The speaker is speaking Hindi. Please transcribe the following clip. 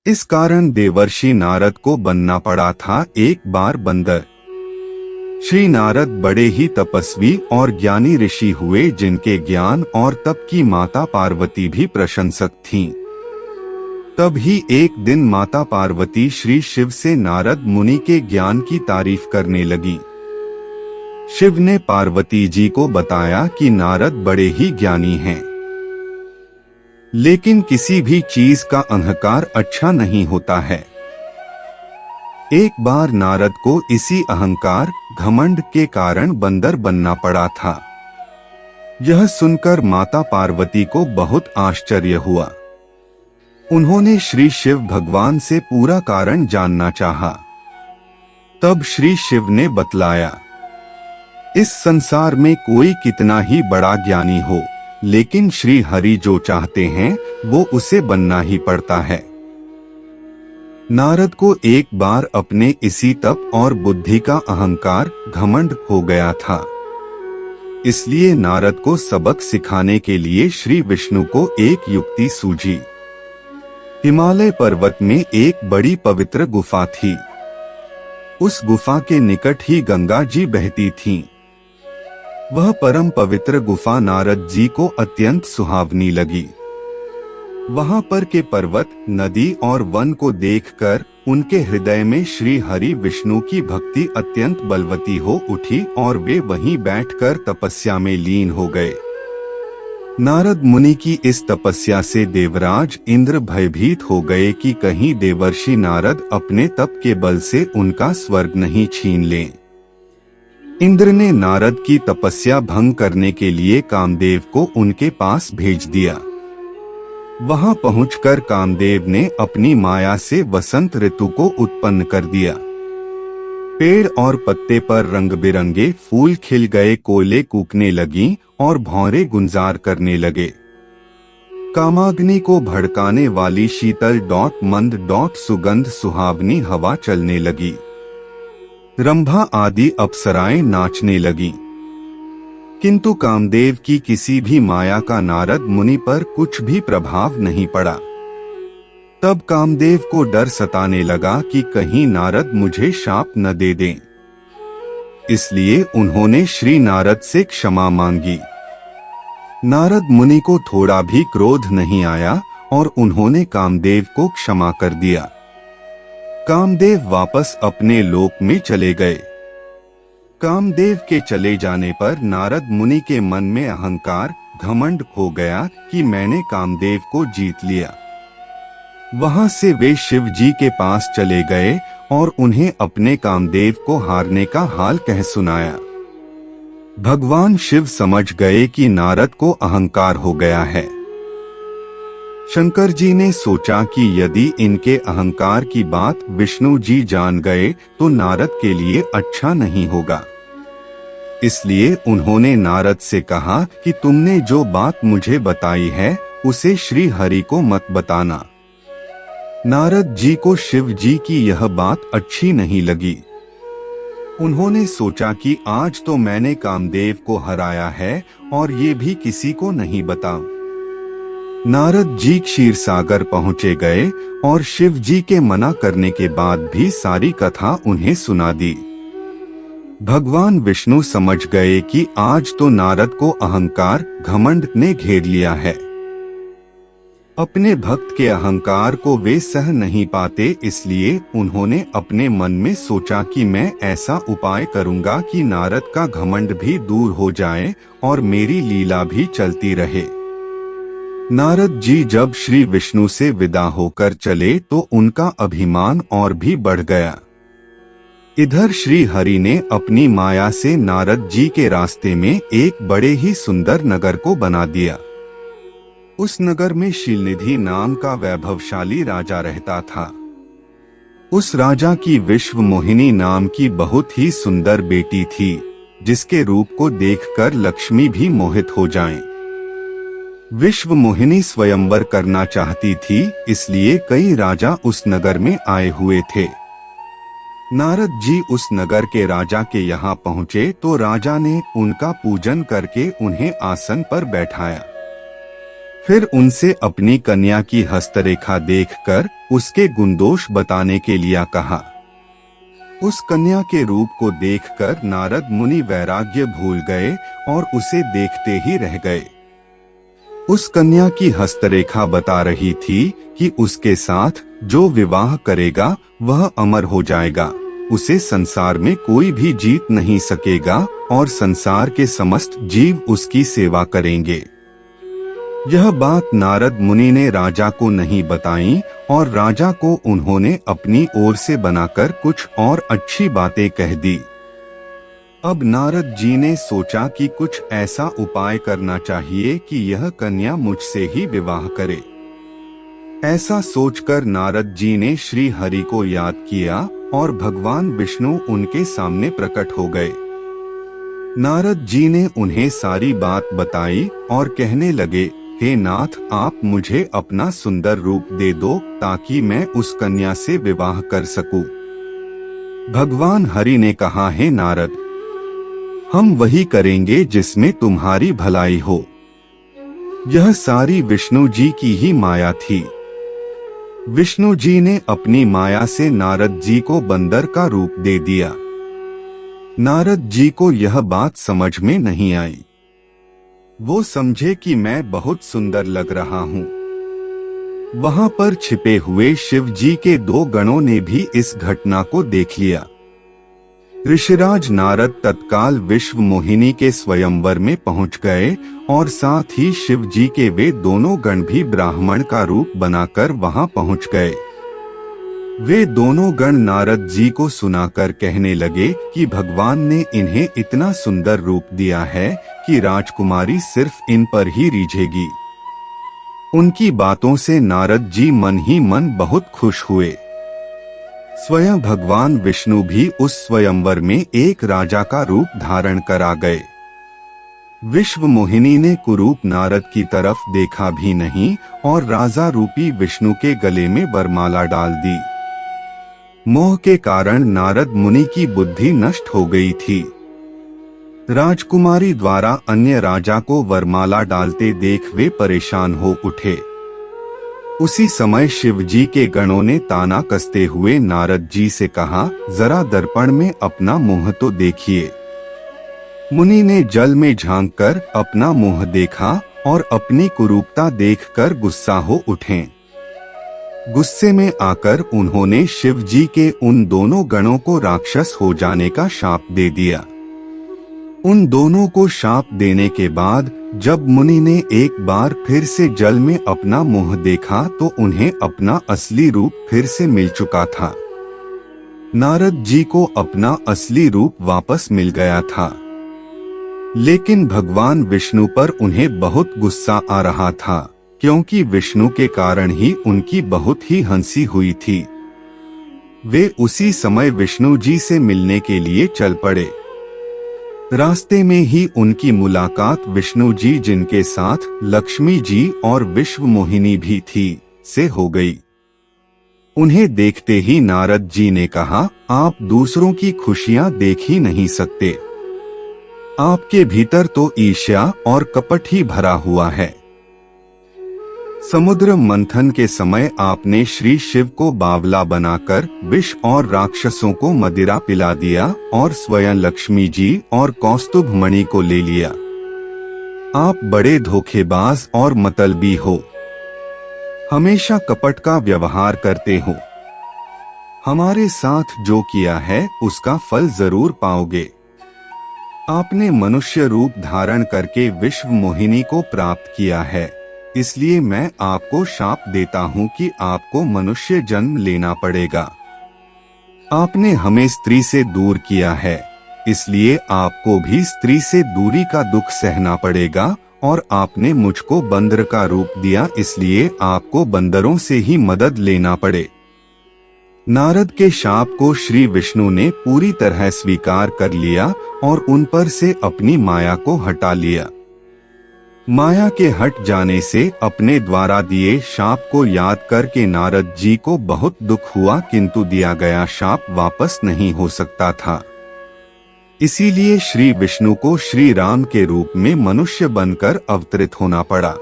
इस कारण देवर्षि नारद को बनना पड़ा था एक बार बंदर। श्री नारद बड़े ही तपस्वी और ज्ञानी ऋषि हुए, जिनके ज्ञान और तप की माता पार्वती भी प्रशंसक थीं। तब ही एक दिन माता पार्वती श्री शिव से नारद मुनि के ज्ञान की तारीफ करने लगी। शिव ने पार्वती जी को बताया कि नारद बड़े ही ज्ञानी हैं, लेकिन किसी भी चीज का अहंकार अच्छा नहीं होता है। एक बार नारद को इसी अहंकार घमंड के कारण बंदर बनना पड़ा था। यह सुनकर माता पार्वती को बहुत आश्चर्य हुआ। उन्होंने श्री शिव भगवान से पूरा कारण जानना चाहा। तब श्री शिव ने बतलाया, इस संसार में कोई कितना ही बड़ा ज्ञानी हो, लेकिन श्री हरि जो चाहते हैं वो उसे बनना ही पड़ता है। नारद को एक बार अपने इसी तप और बुद्धि का अहंकार घमंड हो गया था। इसलिए नारद को सबक सिखाने के लिए श्री विष्णु को एक युक्ति सूझी। हिमालय पर्वत में एक बड़ी पवित्र गुफा थी। उस गुफा के निकट ही गंगा जी बहती थीं। वह परम पवित्र गुफा नारद जी को अत्यंत सुहावनी लगी। वहां पर के पर्वत, नदी और वन को देखकर उनके हृदय में श्री हरि विष्णु की भक्ति अत्यंत बलवती हो उठी और वे वहीं बैठकर तपस्या में लीन हो गए। नारद मुनि की इस तपस्या से देवराज इंद्र भयभीत हो गए कि कहीं देवर्षि नारद अपने तप के बल से उनका स्वर्ग नहीं छीन लें। इंद्र ने नारद की तपस्या भंग करने के लिए कामदेव को उनके पास भेज दिया। वहां पहुंचकर कामदेव ने अपनी माया से वसंत ऋतु को उत्पन्न कर दिया। पेड़ और पत्ते पर रंग बिरंगे फूल खिल गए, कोयले कूकने लगीं और भौरे गुंजार करने लगे। कामाग्नि को भड़काने वाली शीतल मंद सुगंध सुहावनी हवा चलने लगी। रंभा आदि अप्सराएं नाचने लगीं। किंतु कामदेव की किसी भी माया का नारद मुनि पर कुछ भी प्रभाव नहीं पड़ा। तब कामदेव को डर सताने लगा कि कहीं नारद मुझे शाप न दे दें। इसलिए उन्होंने श्री नारद से क्षमा मांगी। नारद मुनि को थोड़ा भी क्रोध नहीं आया और उन्होंने कामदेव को क्षमा कर दिया। कामदेव वापस अपने लोक में चले गए। कामदेव के चले जाने पर नारद मुनि के मन में अहंकार घमंड हो गया कि मैंने कामदेव को जीत लिया। वहां से वे शिव जी के पास चले गए और उन्हें अपने कामदेव को हारने का हाल कह सुनाया। भगवान शिव समझ गए कि नारद को अहंकार हो गया है। शंकर जी ने सोचा कि यदि इनके अहंकार की बात विष्णु जी जान गए तो नारद के लिए अच्छा नहीं होगा। इसलिए उन्होंने नारद से कहा कि तुमने जो बात मुझे बताई है उसे श्री हरि को मत बताना। नारद जी को शिव जी की यह बात अच्छी नहीं लगी। उन्होंने सोचा कि आज तो मैंने कामदेव को हराया है और ये भी किसी को नहीं बताऊं। नारद जी क्षीर सागर पहुँचे गए और शिव जी के मना करने के बाद भी सारी कथा उन्हें सुना दी। भगवान विष्णु समझ गए कि आज तो नारद को अहंकार घमंड ने घेर लिया है। अपने भक्त के अहंकार को वे सह नहीं पाते, इसलिए उन्होंने अपने मन में सोचा कि मैं ऐसा उपाय करूंगा कि नारद का घमंड भी दूर हो जाए और मेरी लीला भी चलती रहे। नारद जी जब श्री विष्णु से विदा होकर चले तो उनका अभिमान और भी बढ़ गया। इधर श्री हरि ने अपनी माया से नारद जी के रास्ते में एक बड़े ही सुंदर नगर को बना दिया। उस नगर में शीलनिधि नाम का वैभवशाली राजा रहता था। उस राजा की विश्व मोहिनी नाम की बहुत ही सुंदर बेटी थी, जिसके रूप को देखकर लक्ष्मी भी मोहित हो जाएं। विश्व मोहिनी स्वयंवर करना चाहती थी, इसलिए कई राजा उस नगर में आए हुए थे। नारद जी उस नगर के राजा के यहाँ पहुँचे तो राजा ने उनका पूजन करके उन्हें आसन पर बैठाया। फिर उनसे अपनी कन्या की हस्तरेखा देखकर उसके गुणदोष बताने के लिए कहा। उस कन्या के रूप को देखकर नारद मुनि वैराग्य भूल गए और उसे देखते ही रह गए। उस कन्या की हस्तरेखा बता रही थी कि उसके साथ जो विवाह करेगा वह अमर हो जाएगा, उसे संसार में कोई भी जीत नहीं सकेगा और संसार के समस्त जीव उसकी सेवा करेंगे। यह बात नारद मुनि ने राजा को नहीं बताई और राजा को उन्होंने अपनी ओर से बनाकर कुछ और अच्छी बातें कह दी। अब नारद जी ने सोचा कि कुछ ऐसा उपाय करना चाहिए कि यह कन्या मुझसे ही विवाह करे। ऐसा सोचकर नारद जी ने श्री हरि को याद किया और भगवान विष्णु उनके सामने प्रकट हो गए। नारद जी ने उन्हें सारी बात बताई और कहने लगे, हे नाथ, आप मुझे अपना सुंदर रूप दे दो ताकि मैं उस कन्या से विवाह कर सकूं। भगवान हरि ने कहा, हे नारद, हम वही करेंगे जिसमें तुम्हारी भलाई हो। यह सारी विष्णु जी की ही माया थी। विष्णु जी ने अपनी माया से नारद जी को बंदर का रूप दे दिया। नारद जी को यह बात समझ में नहीं आई। वो समझे कि मैं बहुत सुंदर लग रहा हूँ। वहां पर छिपे हुए शिव जी के 2 गणों ने भी इस घटना को देख लिया। ऋषिराज नारद तत्काल विश्व मोहिनी के स्वयंवर में पहुंच गए और साथ ही शिव जी के वे दोनों गण भी ब्राह्मण का रूप बनाकर वहां पहुंच गए। वे दोनों गण नारद जी को सुनाकर कहने लगे कि भगवान ने इन्हें इतना सुंदर रूप दिया है कि राजकुमारी सिर्फ इन पर ही रीझेगी। उनकी बातों से नारद जी मन ही मन बहुत खुश हुए। स्वयं भगवान विष्णु भी उस स्वयंवर में एक राजा का रूप धारण कर आ गए। विश्व मोहिनी ने कुरूप नारद की तरफ देखा भी नहीं और राजा रूपी विष्णु के गले में वरमाला डाल दी। मोह के कारण नारद मुनि की बुद्धि नष्ट हो गई थी। राजकुमारी द्वारा अन्य राजा को वरमाला डालते देख वे परेशान हो उठे। उसी समय शिव जी के गणों ने ताना कसते हुए नारद जी से कहा, जरा दर्पण में अपना मुंह तो देखिए। मुनि ने जल में झांककर अपना मुंह देखा और अपनी कुरूपता देखकर गुस्सा हो उठे। गुस्से में आकर उन्होंने शिव जी के उन दोनों गणों को राक्षस हो जाने का शाप दे दिया। उन दोनों को शाप देने के बाद जब मुनि ने एक बार फिर से जल में अपना मुंह देखा तो उन्हें अपना असली रूप फिर से मिल चुका था। नारद जी को अपना असली रूप वापस मिल गया था, लेकिन भगवान विष्णु पर उन्हें बहुत गुस्सा आ रहा था, क्योंकि विष्णु के कारण ही उनकी बहुत ही हंसी हुई थी। वे उसी समय विष्णु जी से मिलने के लिए चल पड़े। रास्ते में ही उनकी मुलाकात विष्णु जी, जिनके साथ लक्ष्मी जी और विश्व मोहिनी भी थी, से हो गई। उन्हें देखते ही नारद जी ने कहा, आप दूसरों की खुशियां देख ही नहीं सकते। आपके भीतर तो ईर्ष्या और कपट ही भरा हुआ है। समुद्र मंथन के समय आपने श्री शिव को बावला बनाकर विष और राक्षसों को मदिरा पिला दिया और स्वयं लक्ष्मी जी और कौस्तुभ मणि को ले लिया। आप बड़े धोखेबाज और मतलबी हो, हमेशा कपट का व्यवहार करते हो। हमारे साथ जो किया है उसका फल जरूर पाओगे। आपने मनुष्य रूप धारण करके विश्व मोहिनी को प्राप्त किया है, इसलिए मैं आपको शाप देता हूँ कि आपको मनुष्य जन्म लेना पड़ेगा। आपने हमें स्त्री से दूर किया है, इसलिए आपको भी स्त्री से दूरी का दुख सहना पड़ेगा, और आपने मुझको बंदर का रूप दिया, इसलिए आपको बंदरों से ही मदद लेना पड़े। नारद के शाप को श्री विष्णु ने पूरी तरह स्वीकार कर लिया और उन पर से अपनी माया को हटा लिया। माया के हट जाने से अपने द्वारा दिए शाप को याद करके नारद जी को बहुत दुख हुआ, किंतु दिया गया शाप वापस नहीं हो सकता था। इसीलिए श्री विष्णु को श्री राम के रूप में मनुष्य बनकर अवतरित होना पड़ा।